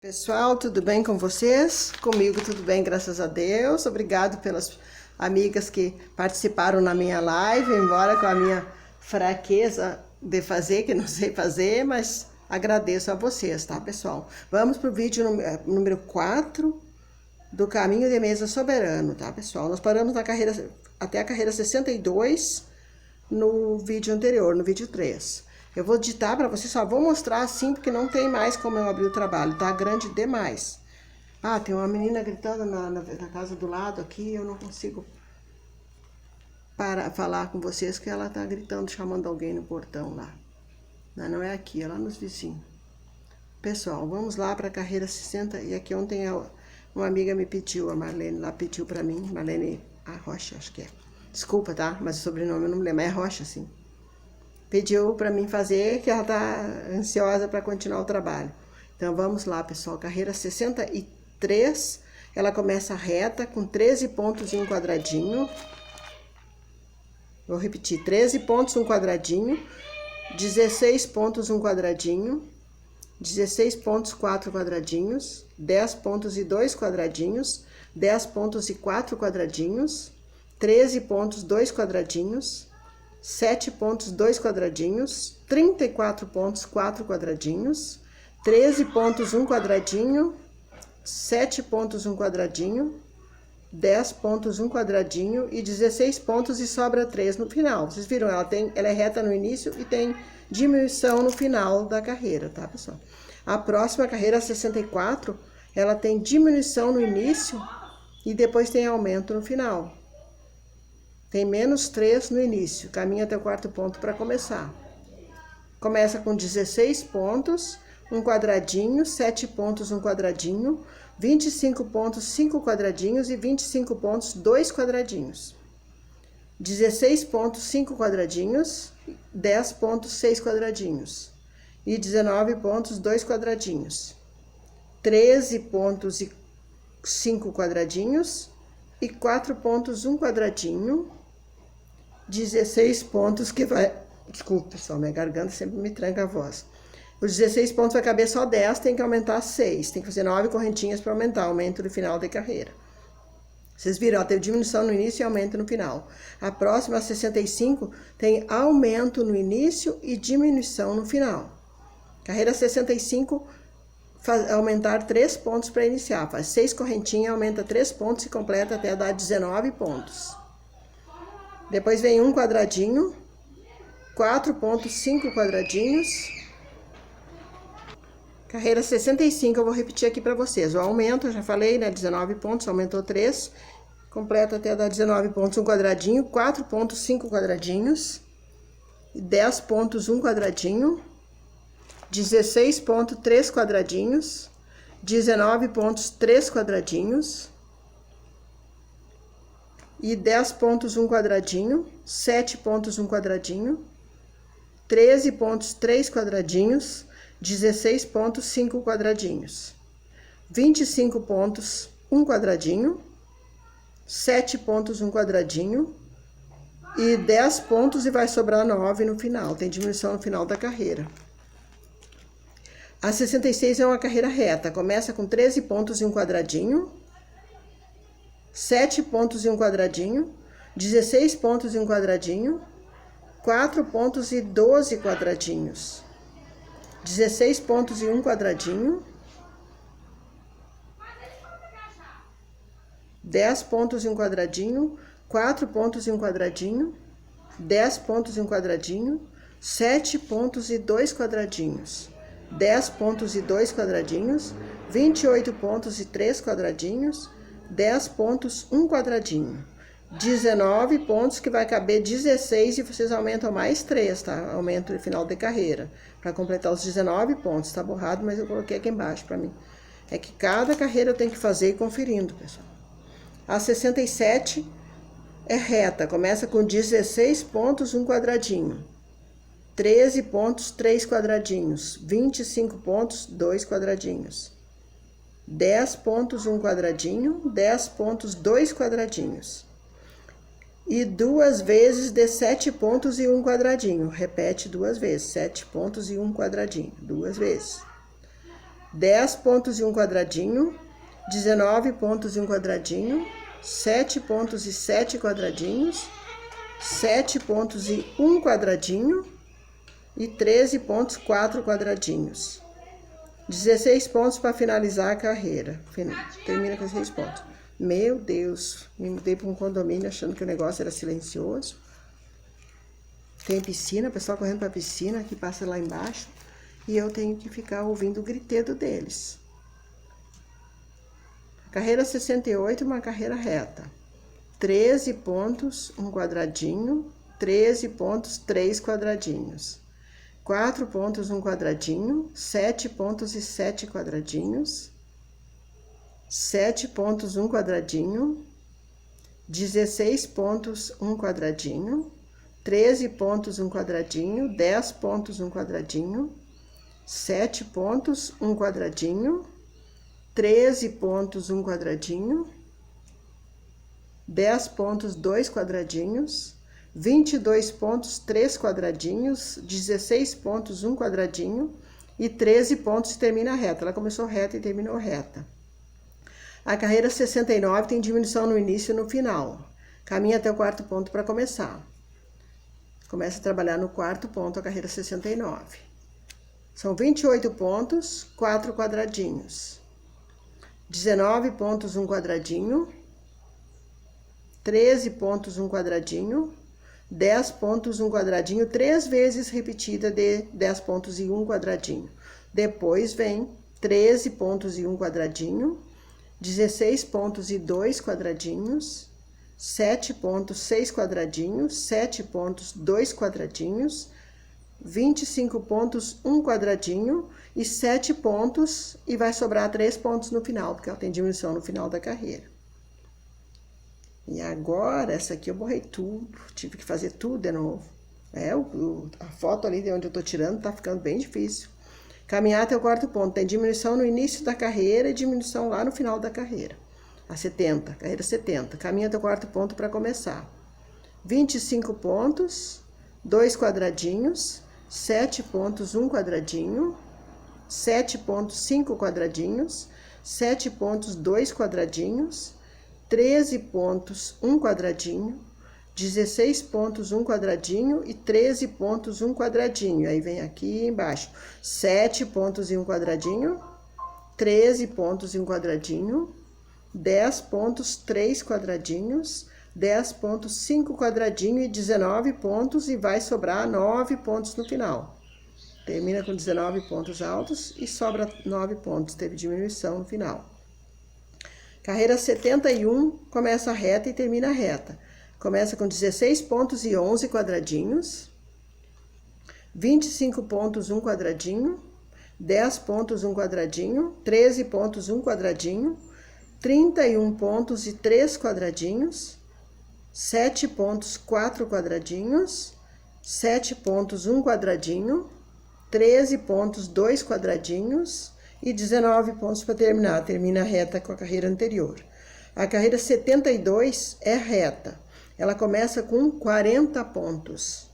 Pessoal, tudo bem com vocês? Comigo tudo bem, graças a Deus. Obrigado pelas amigas que participaram na minha live, embora com a minha fraqueza de fazer, que não sei fazer, mas agradeço a vocês, tá, pessoal? Vamos pro vídeo número 4 do Caminho de Mesa Soberano, tá, pessoal? Nós paramos na carreira, até a carreira 62 no vídeo anterior, no vídeo 3. Eu vou digitar para vocês, só vou mostrar assim, porque não tem mais como eu abrir o trabalho, tá grande demais. Ah, tem uma menina gritando na casa do lado aqui, eu não consigo falar com vocês, que ela tá gritando, chamando alguém no portão lá. Não é aqui, é lá nos vizinhos. Pessoal, vamos lá para a carreira 60, e aqui ontem uma amiga me pediu, a Marlene lá pediu para mim, Marlene Rocha, acho que é. Desculpa, tá? Mas o sobrenome eu não me lembro, é Rocha, sim. Pediu para mim fazer, que ela tá ansiosa para continuar o trabalho. Então vamos lá, pessoal. Carreira 63, ela começa reta com 13 pontos em um quadradinho. Vou repetir: 13 pontos um quadradinho, 16 pontos um quadradinho, 16 pontos 4 quadradinhos, 10 pontos e 2 quadradinhos, 10 pontos e 4 quadradinhos, 13 pontos 2 quadradinhos, 7 pontos, 2 quadradinhos, 34 pontos, 4 quadradinhos, 13 pontos, 1 quadradinho, 7 pontos, 1 quadradinho, 10 pontos, 1 quadradinho e 16 pontos e sobra 3 no final. Vocês viram, ela é reta no início e tem diminuição no final da carreira, tá, pessoal? A próxima carreira, 64, ela tem diminuição no início e depois tem aumento no final. Tem menos 3 no início, caminha até o quarto ponto para começar. Começa com 16 pontos, um quadradinho, 7 pontos, um quadradinho, 25 pontos, 5 quadradinhos e 25 pontos, 2 quadradinhos. 16 pontos, 5 quadradinhos, 10 pontos, 6 quadradinhos. E 19 pontos, 2 quadradinhos. 13 pontos e 5 quadradinhos e 4 pontos, 1 quadradinho. 16 pontos que vai... Desculpa, pessoal, minha garganta sempre me tranca a voz. Os 16 pontos vai caber só 10, tem que aumentar 6. Tem que fazer 9 correntinhas para aumentar, aumento no final da carreira. Vocês viram, ó, teve diminuição no início e aumento no final. A próxima, a 65, tem aumento no início e diminuição no final. Carreira 65, aumentar 3 pontos para iniciar. Faz 6 correntinhas, aumenta 3 pontos e completa até dar 19 pontos. Depois vem um quadradinho, 4 pontos, 5 quadradinhos. Carreira 65, eu vou repetir aqui para vocês. O aumento, eu já falei, né? 19 pontos, aumentou 3. Completa até dar 19 pontos, um quadradinho. 4 pontos, 5 quadradinhos. 10 pontos, 1 quadradinho. 16 pontos, 3 quadradinhos. 19 pontos, 3 quadradinhos. E 10 pontos, 1 quadradinho, 7 pontos, 1 quadradinho, 13 pontos, 3 quadradinhos, 16 pontos, 5 quadradinhos, 25 pontos, 1 quadradinho, 7 pontos, 1 quadradinho e 10 pontos e vai sobrar 9 no final, tem diminuição no final da carreira. A 66 é uma carreira reta, começa com 13 pontos e 1 quadradinho, 7 pontos e 1 quadradinho, 16 pontos e 1 quadradinho, 4 pontos e 12 quadradinhos, 16 pontos e 1 quadradinho, 10 pontos e 1 quadradinho, 4 pontos e 1 quadradinho, 10 pontos e 1 quadradinho, 7 pontos e 2 quadradinhos, 10 pontos e 2 quadradinhos, 28 pontos e 3 quadradinhos, 10 pontos, 1 quadradinho, 19 pontos que vai caber 16 e vocês aumentam mais 3, tá? Aumento no final de carreira, para completar os 19 pontos, tá borrado, mas eu coloquei aqui embaixo para mim. É que cada carreira eu tenho que fazer conferindo, pessoal. A 67 é reta, começa com 16 pontos, 1 quadradinho, 13 pontos, 3 quadradinhos, 25 pontos, 2 quadradinhos. 10 pontos, 1 quadradinho, 10 pontos, 2 quadradinhos. E 2 vezes de 7 pontos e 1 quadradinho. Repete 2 vezes, 7 pontos e 1 quadradinho, 2 vezes. 10 pontos e um quadradinho, 19 pontos e um quadradinho, 7 pontos e 7 quadradinhos, 7 pontos e um quadradinho e 13 pontos, 4 quadradinhos. 16 pontos para finalizar a carreira. Termina com 16 pontos. Meu Deus, me mudei para um condomínio achando que o negócio era silencioso. Tem piscina, o pessoal correndo para a piscina, que passa lá embaixo. E eu tenho que ficar ouvindo o gritedo deles. Carreira 68, uma carreira reta. 13 pontos, um quadradinho. 13 pontos, 3 quadradinhos. 4 pontos, um quadradinho. 7 pontos e 7 quadradinhos. 7 pontos, um quadradinho. 16 pontos, um quadradinho. 13 pontos, um quadradinho. 10 pontos, um quadradinho. 7 pontos, um quadradinho. 13 pontos, um quadradinho. 10 pontos, 2 quadradinhos. 22 pontos, 3 quadradinhos, 16 pontos, 1 quadradinho e 13 pontos e termina reta. Ela começou reta e terminou reta. A carreira 69 tem diminuição no início e no final. Caminha até o quarto ponto para começar. Começa a trabalhar no quarto ponto a carreira 69. São 28 pontos, 4 quadradinhos. 19 pontos, 1 quadradinho. 13 pontos, 1 quadradinho. 10 pontos, 1 quadradinho, 3 vezes repetida de 10 pontos e 1 quadradinho. Depois vem 13 pontos e 1 quadradinho, 16 pontos e 2 quadradinhos, 7 pontos, 6 quadradinhos, 7 pontos, 2 quadradinhos, 25 pontos, 1 quadradinho e 7 pontos, e vai sobrar 3 pontos no final, porque ela tem diminuição no final da carreira. E agora, essa aqui eu borrei tudo, tive que fazer tudo de novo. A foto ali de onde eu tô tirando tá ficando bem difícil. Caminhar até o quarto ponto, tem diminuição no início da carreira e diminuição lá no final da carreira. A 70, carreira 70. Caminha até o quarto ponto para começar. 25 pontos, 2 quadradinhos, 7 pontos, 1 quadradinho, 7 pontos, 5 quadradinhos, 7 pontos, 2 quadradinhos, 13 pontos, 1 quadradinho, 16 pontos, 1 quadradinho e 13 pontos, 1 quadradinho. Aí vem aqui embaixo, 7 pontos e 1 quadradinho, 13 pontos e 1 quadradinho, 10 pontos, 3 quadradinhos, 10 pontos, 5 quadradinho e 19 pontos e vai sobrar 9 pontos no final. Termina com 19 pontos altos e sobra 9 pontos, teve diminuição no final. Carreira 71, começa reta e termina reta. Começa com 16 pontos e 11 quadradinhos, 25 pontos, 1 quadradinho, 10 pontos, 1 quadradinho, 13 pontos, 1 quadradinho, 31 pontos e 3 quadradinhos, 7 pontos, 4 quadradinhos, 7 pontos, 1 quadradinho, 13 pontos, 2 quadradinhos e 19 pontos para terminar. Termina reta com a carreira anterior. A carreira 72 é reta. Ela começa com 40 pontos.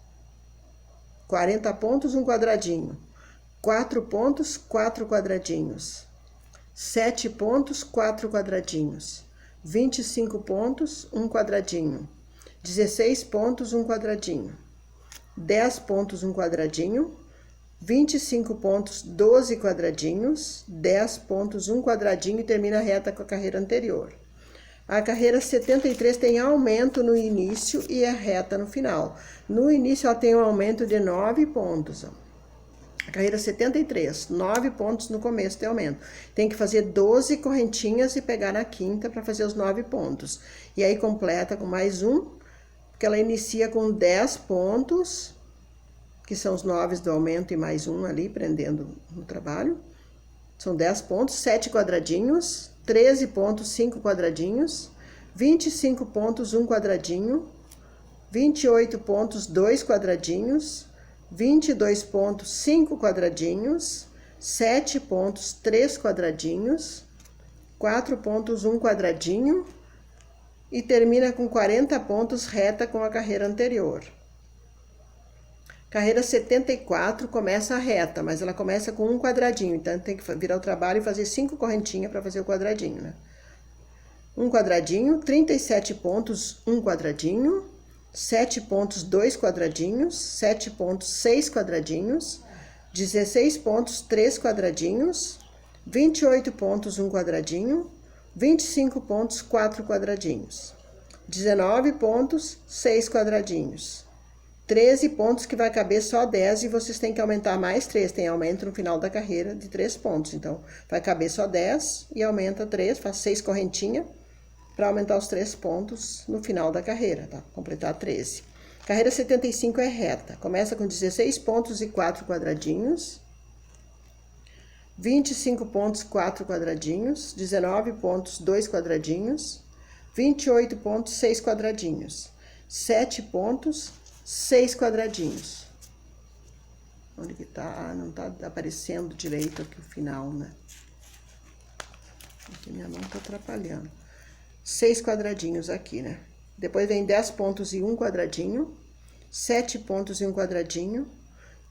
40 pontos, 1 quadradinho. 4 pontos, 4 quadradinhos. 7 pontos, 4 quadradinhos. 25 pontos, 1 quadradinho. 16 pontos, 1 quadradinho. 10 pontos, 1 quadradinho. 25 pontos, 12 quadradinhos, 10 pontos, 1 quadradinho e termina reta com a carreira anterior. A carreira 73 tem aumento no início e é reta no final. No início ela tem um aumento de 9 pontos. A carreira 73, 9 pontos no começo tem aumento. Tem que fazer 12 correntinhas e pegar na quinta para fazer os 9 pontos. E aí completa com mais um, porque ela inicia com 10 pontos, que são os 9 do aumento e mais um ali, prendendo no trabalho. São 10 pontos, 7 quadradinhos, 13 pontos, 5 quadradinhos, 25 pontos, 1 quadradinho, 28 pontos, 2 quadradinhos, 22 pontos, 5 quadradinhos, 7 pontos, 3 quadradinhos, 4 pontos, 1 quadradinho e termina com 40 pontos reta com a carreira anterior. Carreira 74 começa a reta, mas ela começa com um quadradinho, então tem que virar o trabalho e fazer 5 correntinhas para fazer o quadradinho, né? Um quadradinho, 37 pontos, um quadradinho, 7 pontos, 2 quadradinhos, 7 pontos, 6 quadradinhos, 16 pontos, 3 quadradinhos, 28 pontos, um quadradinho, 25 pontos, 4 quadradinhos, 19 pontos, 6 quadradinhos, 13 pontos que vai caber só 10 e vocês têm que aumentar mais 3, tem aumento no final da carreira de 3 pontos, então vai caber só 10 e aumenta 3, faz 6 correntinhas para aumentar os 3 pontos no final da carreira, tá? Completar 13. Carreira 75 é reta, começa com 16 pontos e 4 quadradinhos, 25 pontos, 4 quadradinhos, 19 pontos, 2 quadradinhos, 28 pontos, 6 quadradinhos, 7 pontos, 6 quadradinhos. Onde que tá? Ah, não tá aparecendo direito aqui o final, né? Aqui minha mão tá atrapalhando. 6 quadradinhos aqui, né? Depois vem 10 pontos e 1 quadradinho, 7 pontos e 1 quadradinho,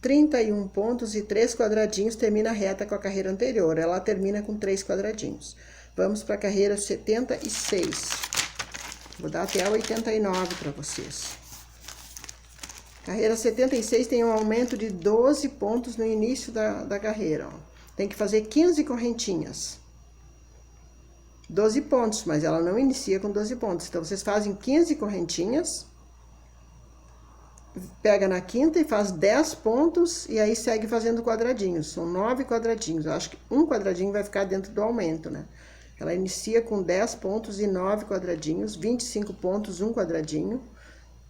31 pontos e 3 quadradinhos, termina a reta com a carreira anterior. Ela termina com 3 quadradinhos. Vamos para a carreira 76. Vou dar até a 89 para vocês. Carreira 76 tem um aumento de 12 pontos no início da carreira, ó. Tem que fazer 15 correntinhas. 12 pontos, mas ela não inicia com 12 pontos. Então, vocês fazem 15 correntinhas, pega na quinta e faz 10 pontos, e aí segue fazendo quadradinhos. São 9 quadradinhos. Eu acho que um quadradinho vai ficar dentro do aumento, né? Ela inicia com 10 pontos e 9 quadradinhos, 25 pontos, 1 quadradinho,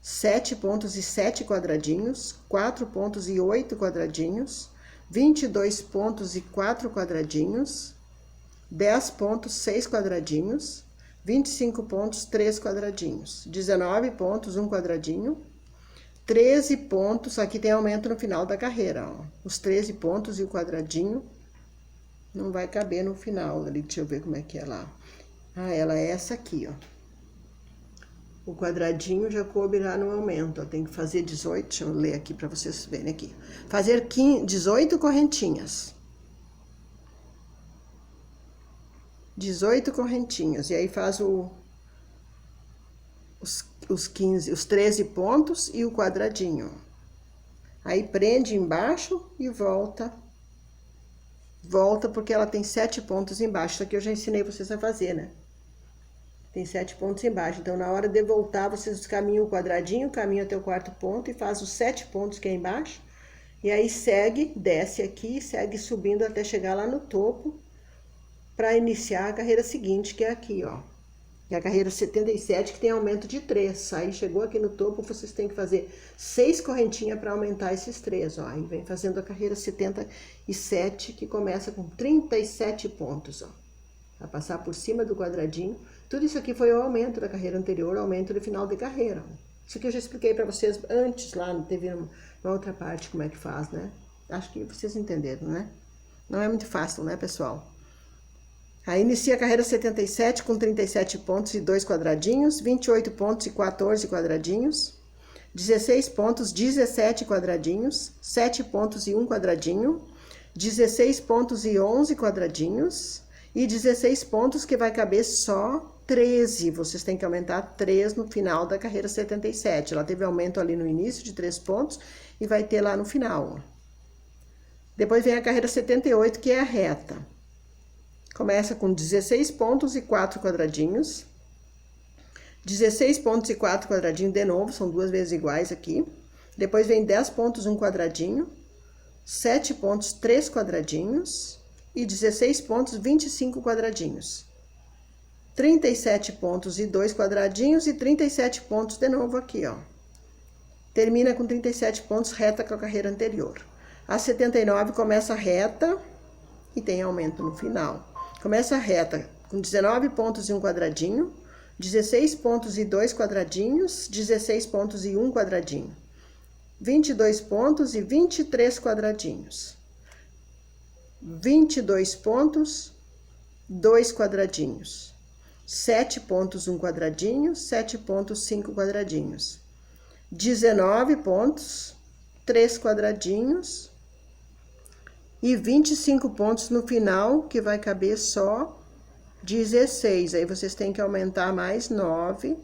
7 pontos e 7 quadradinhos, 4 pontos e 8 quadradinhos, 22 pontos e 4 quadradinhos, 10 pontos, 6 quadradinhos, 25 pontos, 3 quadradinhos, 19 pontos, 1 quadradinho, 13 pontos, aqui tem aumento no final da carreira, ó. Os 13 pontos e o quadradinho não vai caber no final ali, deixa eu ver como é que é lá. Ah, ela é essa aqui, ó. O quadradinho já coube lá no aumento, ó. Tem que fazer 18, deixa eu ler aqui para vocês verem aqui. Fazer 18 correntinhas. 18 correntinhas, e aí faz os 13 pontos e o quadradinho. Aí prende embaixo e volta. Volta porque ela tem 7 pontos embaixo. Isso aqui eu já ensinei vocês a fazer, né? Tem 7 pontos embaixo. Então, na hora de voltar, vocês caminham o quadradinho, caminham até o quarto ponto e faz os 7 pontos que é embaixo. E aí segue, desce aqui, segue subindo até chegar lá no topo para iniciar a carreira seguinte, que é aqui, ó. Que é a carreira 77, que tem aumento de 3. Aí chegou aqui no topo, vocês têm que fazer 6 correntinhas para aumentar esses 3, ó. Aí vem fazendo a carreira 77, que começa com 37 pontos, ó. Vai passar por cima do quadradinho. Tudo isso aqui foi o aumento da carreira anterior, o aumento do final de carreira. Isso aqui eu já expliquei para vocês antes, lá, teve uma outra parte como é que faz, né? Acho que vocês entenderam, né? Não é muito fácil, né, pessoal? Aí inicia a carreira 77 com 37 pontos e 2 quadradinhos, 28 pontos e 14 quadradinhos, 16 pontos, 17 quadradinhos, 7 pontos e 1 quadradinho, 16 pontos e 11 quadradinhos, e 16 pontos que vai caber só 13. Vocês têm que aumentar 3 no final da carreira 77. Ela teve aumento ali no início de 3 pontos e vai ter lá no final. Depois vem a carreira 78, que é a reta. Começa com 16 pontos e 4 quadradinhos. 16 pontos e 4 quadradinhos de novo, são 2 vezes iguais aqui. Depois vem 10 pontos, 1 quadradinho. 7 pontos, 3 quadradinhos. E 16 pontos, 25 quadradinhos. 37 pontos e 2 quadradinhos e 37 pontos de novo aqui, ó. Termina com 37 pontos, reta com a carreira anterior. A 79 começa reta e tem aumento no final. Começa a reta com 19 pontos e 1 quadradinho, 16 pontos e 2 quadradinhos, 16 pontos e 1 quadradinho, 22 pontos e 23 quadradinhos, 22 pontos, 2 quadradinhos, 7 pontos, 1 quadradinho, 7 pontos, 5 quadradinhos, 19 pontos, 3 quadradinhos e 25 pontos no final, que vai caber só 16. Aí vocês têm que aumentar mais 9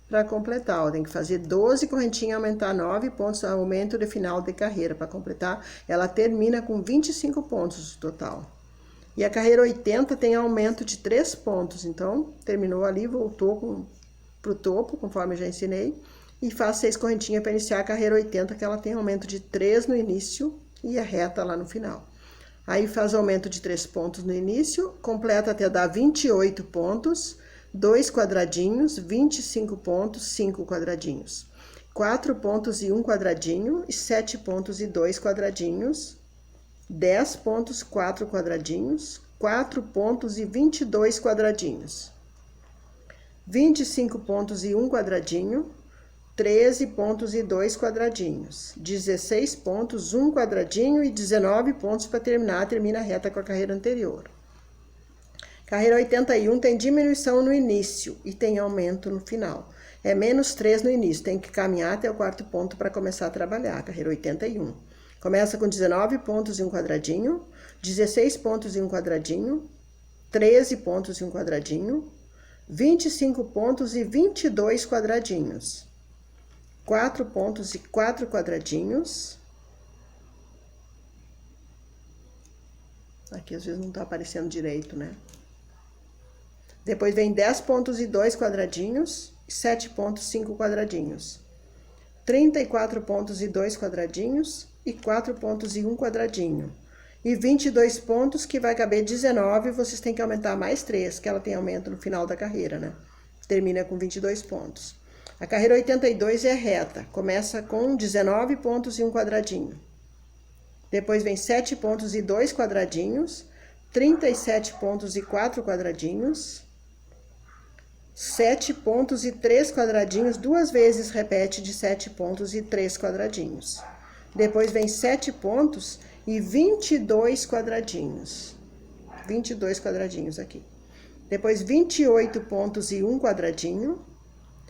para completar. Ó, tem que fazer 12 correntinhas, aumentar 9 pontos, aumento de final de carreira. Para completar, ela termina com 25 pontos total. E a carreira 80 tem aumento de 3 pontos. Então, terminou ali, voltou pro topo, conforme eu já ensinei. E faz 6 correntinhas para iniciar a carreira 80, que ela tem aumento de 3 no início e é reta lá no final. Aí faz aumento de 3 pontos no início, completa até dar 28 pontos, 2 quadradinhos, 25 pontos, 5 quadradinhos. 4 pontos e 1 quadradinho, e 7 pontos e 2 quadradinhos, 10 pontos, 4 quadradinhos, 4 pontos e 22 quadradinhos. 25 pontos e 1 quadradinho, 13 pontos e 2 quadradinhos, 16 pontos, 1 quadradinho e 19 pontos para terminar, termina a reta com a carreira anterior. Carreira 81 tem diminuição no início e tem aumento no final. É menos 3 no início, tem que caminhar até o quarto ponto para começar a trabalhar, carreira 81. Começa com 19 pontos e 1 quadradinho, 16 pontos e 1 quadradinho, 13 pontos e 1 quadradinho, 25 pontos e 22 quadradinhos. 4 pontos e 4 quadradinhos. Aqui às vezes não tá aparecendo direito, né? Depois vem 10 pontos e 2 quadradinhos, 7 pontos, 5 quadradinhos. 34 pontos e 2 quadradinhos e 4 pontos e 1 quadradinho. E 22 pontos, que vai caber 19, vocês têm que aumentar mais 3, que ela tem aumento no final da carreira, né? Termina com 22 pontos. A carreira 82 é reta, começa com 19 pontos e 1 quadradinho. Depois vem 7 pontos e 2 quadradinhos, 37 pontos e 4 quadradinhos, 7 pontos e 3 quadradinhos, 2 vezes repete de 7 pontos e 3 quadradinhos. Depois vem 7 pontos e 22 quadradinhos. 22 quadradinhos aqui. Depois 28 pontos e 1 quadradinho.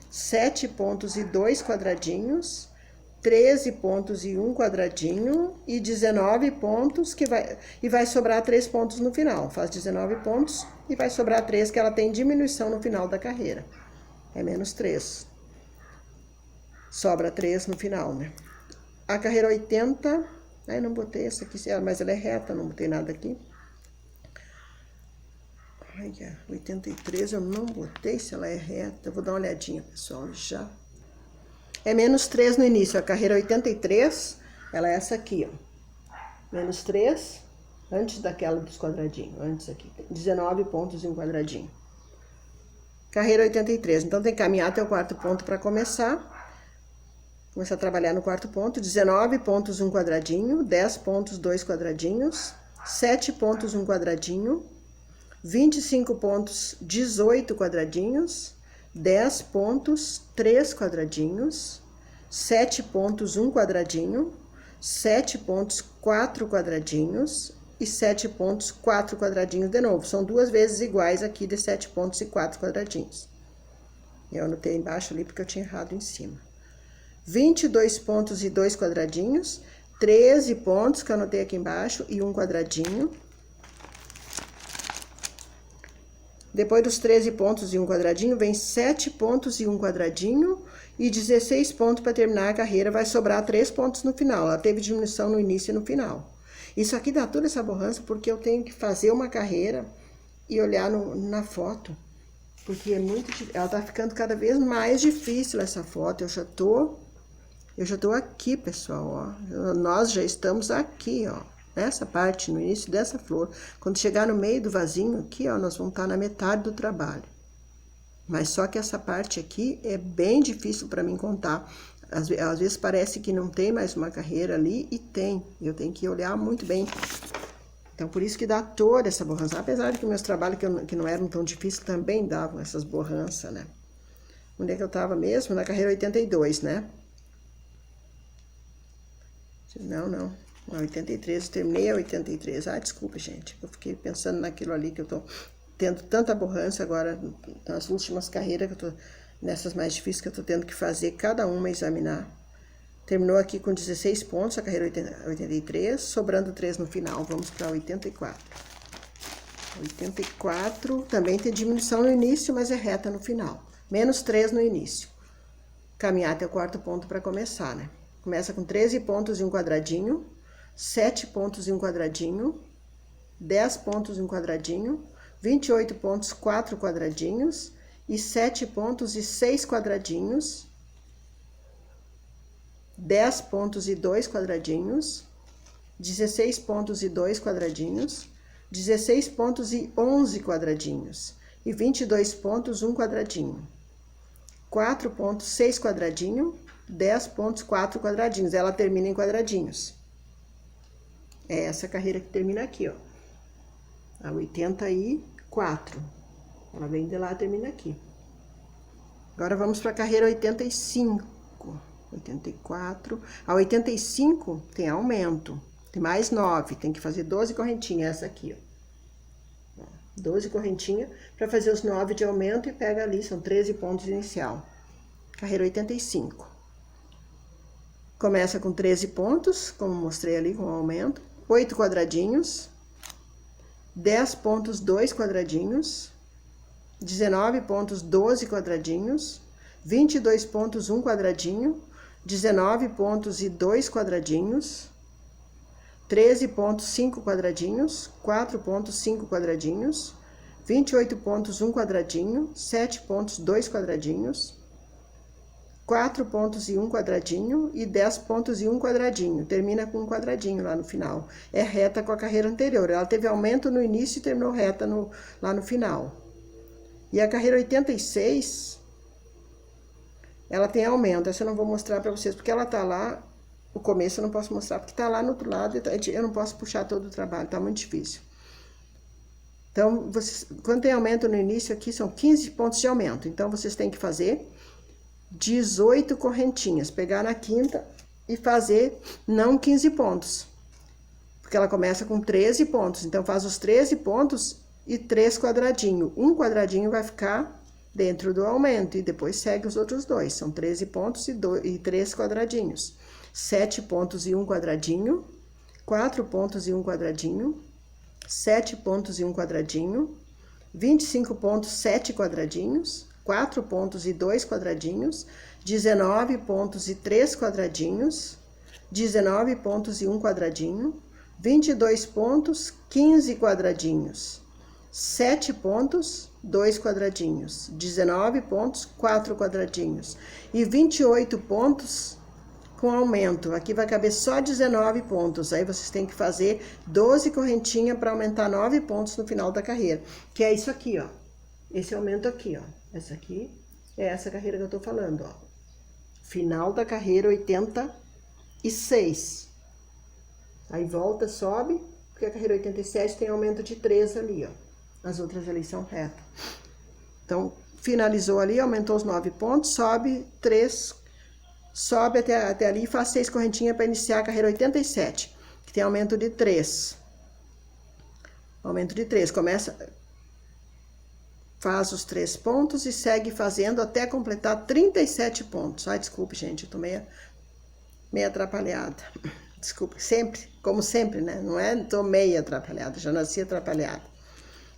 7 pontos e 2 quadradinhos, 13 pontos e 1 quadradinho e 19 pontos, e vai sobrar 3 pontos no final. Faz 19 pontos e vai sobrar 3, que ela tem diminuição no final da carreira. É menos 3. Sobra 3 no final, né? A carreira 80, aí não botei essa aqui, mas ela é reta, não botei nada aqui. Olha, 83 eu não botei se ela é reta. Eu vou dar uma olhadinha, pessoal, já. É menos 3 no início. A carreira 83, ela é essa aqui, ó. Menos 3, antes daquela dos quadradinhos. Antes aqui. 19 pontos em um quadradinho. Carreira 83. Então, tem que caminhar até o quarto ponto para começar. Começar a trabalhar no quarto ponto. 19 pontos, 1 quadradinho. 10 pontos, 2 quadradinhos. 7 pontos, 1 quadradinho. 25 pontos, 18 quadradinhos, 10 pontos, 3 quadradinhos, 7 pontos, 1 quadradinho, 7 pontos, 4 quadradinhos e 7 pontos, 4 quadradinhos de novo. São 2 vezes iguais aqui de 7 pontos e 4 quadradinhos. Eu anotei embaixo ali porque eu tinha errado em cima. 22 pontos e 2 quadradinhos, 13 pontos que eu anotei aqui embaixo e 1 quadradinho. Depois dos 13 pontos e 1 quadradinho, vem 7 pontos e 1 quadradinho e 16 pontos para terminar a carreira. Vai sobrar 3 pontos no final. Ela teve diminuição no início e no final. Isso aqui dá toda essa borrança porque eu tenho que fazer uma carreira e olhar na foto. Porque é muito difícil. Ela tá ficando cada vez mais difícil essa foto. Eu já tô aqui, pessoal, ó. Nós já estamos aqui, ó. Nessa parte, no início dessa flor. Quando chegar no meio do vasinho aqui, ó, nós vamos estar na metade do trabalho. Mas só que essa parte aqui é bem difícil para mim contar. Às vezes parece que não tem mais uma carreira ali e tem. Eu tenho que olhar muito bem. Então, por isso que dá toda essa borrança. Apesar de que meus trabalhos que não eram tão difíceis também davam essas borranças, né? Onde é que eu tava mesmo? Na carreira 82, né? Não. A 83, eu terminei a 83. Ah, desculpa, gente. Eu fiquei pensando naquilo ali que eu tô tendo tanta borrança agora nas últimas carreiras que eu tô, nessas mais difíceis que eu tô tendo que fazer, cada uma examinar. Terminou aqui com 16 pontos, a carreira 83, sobrando 3 no final. Vamos para 84. 84, também tem diminuição no início, mas é reta no final. Menos 3 no início. Caminhar até o quarto ponto para começar, né? Começa com 13 pontos e um quadradinho, 7 pontos e um quadradinho, 10 pontos e um quadradinho, 28 pontos, 4 quadradinhos, e 7 pontos e 6 quadradinhos, 10 pontos e 2 quadradinhos, 16 pontos e 2 quadradinhos, 16 pontos e 11 quadradinhos, e 22 pontos, 1 quadradinho. 4 pontos, 6 quadradinho, 10 pontos, 4 quadradinhos. Ela termina em quadradinhos. É essa carreira que termina aqui, ó. A 84. Ela vem de lá e termina aqui. Agora vamos para a carreira 85. 84. A 85 tem aumento. Tem mais 9. Tem que fazer 12 correntinhas. Essa aqui, ó. 12 correntinhas para fazer os 9 de aumento e pega ali. São 13 pontos inicial. Carreira 85. Começa com 13 pontos, como mostrei ali com o aumento. 8 quadradinhos. 10 pontos, 2 quadradinhos. 19 pontos, 12 quadradinhos. 22 pontos, 1 quadradinho. 19 pontos e 2 quadradinhos. 13 pontos, 5 quadradinhos. 4 pontos, 5 quadradinhos. 28 pontos, 1 quadradinho. 7 pontos, 2 quadradinhos. 4 pontos e 1 quadradinho e 10 pontos e 1 quadradinho. Termina com um quadradinho lá no final. É reta com a carreira anterior. Ela teve aumento no início e terminou reta lá no final. E a carreira 86, ela tem aumento. Essa eu não vou mostrar pra vocês, porque ela tá lá. O começo eu não posso mostrar, porque tá lá no outro lado. Eu não posso puxar todo o trabalho, tá muito difícil. Então, quando tem aumento no início aqui, são 15 pontos de aumento. Então, vocês têm que fazer 18 correntinhas, pegar na quinta e fazer não 15 pontos, porque ela começa com 13 pontos, então faz os 13 pontos e 3 quadradinhos, um quadradinho vai ficar dentro do aumento e depois segue os outros dois, são 13 pontos e 3 quadradinhos, 7 pontos e 1 quadradinho, 4 pontos e 1 quadradinho, 7 pontos e 1 quadradinho, 25 pontos, 7 quadradinhos, 4 pontos e 2 quadradinhos, 19 pontos e 3 quadradinhos, 19 pontos e 1 quadradinho, 22 pontos, 15 quadradinhos, 7 pontos, 2 quadradinhos, 19 pontos, 4 quadradinhos e 28 pontos com aumento. Aqui vai caber só 19 pontos, aí vocês têm que fazer 12 correntinhas para aumentar 9 pontos no final da carreira, que é isso aqui, ó. Esse aumento aqui, ó. Essa aqui é essa carreira que eu tô falando, ó. Final da carreira 86. Aí volta, sobe, porque a carreira 87 tem aumento de 3 ali, ó. As outras ali são retas. Então, finalizou ali, aumentou os 9 pontos, sobe 3, sobe até ali e faz 6 correntinhas para iniciar a carreira 87, que tem aumento de 3. Aumento de 3, começa... Faz os 3 pontos e segue fazendo até completar 37 pontos. Ai, desculpe, gente, eu tô meio atrapalhada. Desculpe, sempre, como sempre, né? Não é tô meio atrapalhada, já nasci atrapalhada.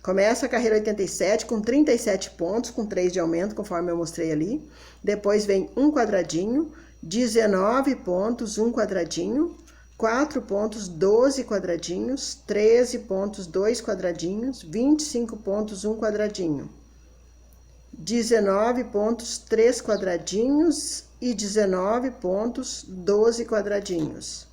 Começa a carreira 87 com 37 pontos, com 3 de aumento, conforme eu mostrei ali. Depois vem um quadradinho, 19 pontos, um quadradinho. 4 pontos, 12 quadradinhos, 13 pontos, 2 quadradinhos, 25 pontos, 1 quadradinho, 19 pontos, 3 quadradinhos e 19 pontos, 12 quadradinhos,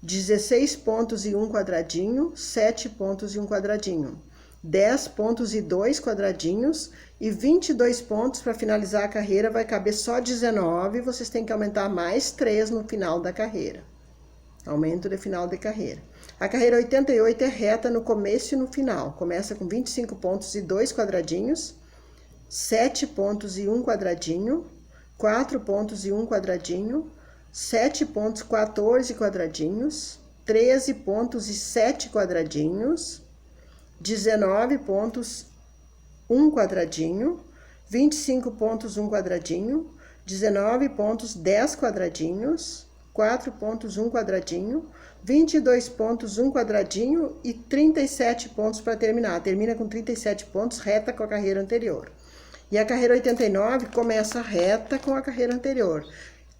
16 pontos e 1 quadradinho, 7 pontos e 1 quadradinho, 10 pontos e 2 quadradinhos e 22 pontos para finalizar a carreira, vai caber só 19, vocês têm que aumentar mais 3 no final da carreira. Aumento de final de carreira. A carreira 88 é reta no começo e no final. Começa com 25 pontos e 2 quadradinhos, 7 pontos e 1 quadradinho, 4 pontos e 1 quadradinho, 7 pontos, 14 quadradinhos, 13 pontos e 7 quadradinhos, 19 pontos, 1 quadradinho, 25 pontos, 1 quadradinho, 19 pontos, 10 quadradinhos, 4 pontos, 1 quadradinho, 22 pontos, 1 quadradinho e 37 pontos para terminar. Termina com 37 pontos, reta com a carreira anterior. E a carreira 89 começa reta com a carreira anterior.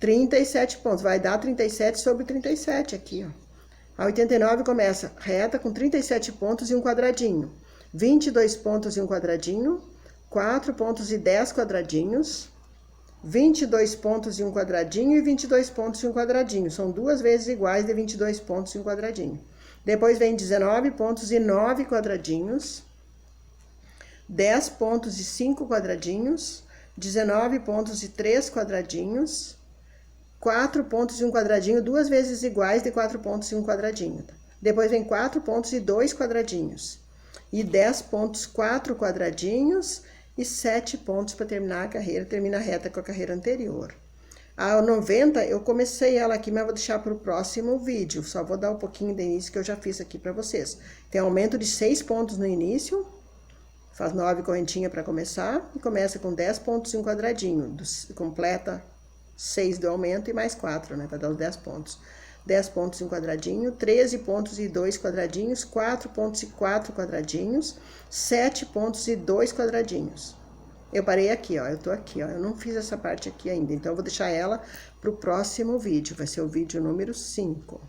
37 pontos, vai dar 37 sobre 37 aqui, ó. A 89 começa reta com 37 pontos e 1 quadradinho. 22 pontos e 1 quadradinho, 4 pontos e 10 quadradinhos, 22 pontos e 1 quadradinho e 22 pontos e 1 quadradinho. São duas vezes iguais de 22 pontos e 1 quadradinho. Depois vem 19 pontos e 9 quadradinhos, 10 pontos e 5 quadradinhos, 19 pontos e 3 quadradinhos, 4 pontos e 1 quadradinho, duas vezes iguais de 4 pontos e 1 quadradinho. Depois vem 4 pontos e 2 quadradinhos. E 10 pontos, 4 quadradinhos e 7 pontos para terminar a carreira. Termina a reta com a carreira anterior. A 90, eu comecei ela aqui, mas vou deixar para o próximo vídeo. Só vou dar um pouquinho de início que eu já fiz aqui para vocês. Tem aumento de 6 pontos no início. Faz 9 correntinhas para começar. E começa com 10 pontos e 1 quadradinho. Completa 6 do aumento e mais 4, né? Para dar os 10 pontos. 10 pontos em quadradinho, 13 pontos e 2 quadradinhos, 4 pontos e 4 quadradinhos, 7 pontos e 2 quadradinhos. Eu parei aqui, ó, eu tô aqui, ó, eu não fiz essa parte aqui ainda, então eu vou deixar ela pro próximo vídeo, vai ser o vídeo número 5.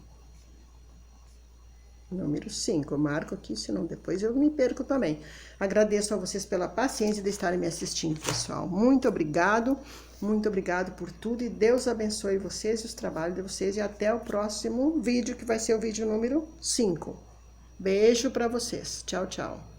Número 5, eu marco aqui, senão depois eu me perco também. Agradeço a vocês pela paciência de estarem me assistindo, pessoal. Muito obrigado por tudo e Deus abençoe vocês e os trabalhos de vocês. E até o próximo vídeo, que vai ser o vídeo número 5. Beijo pra vocês. Tchau, tchau.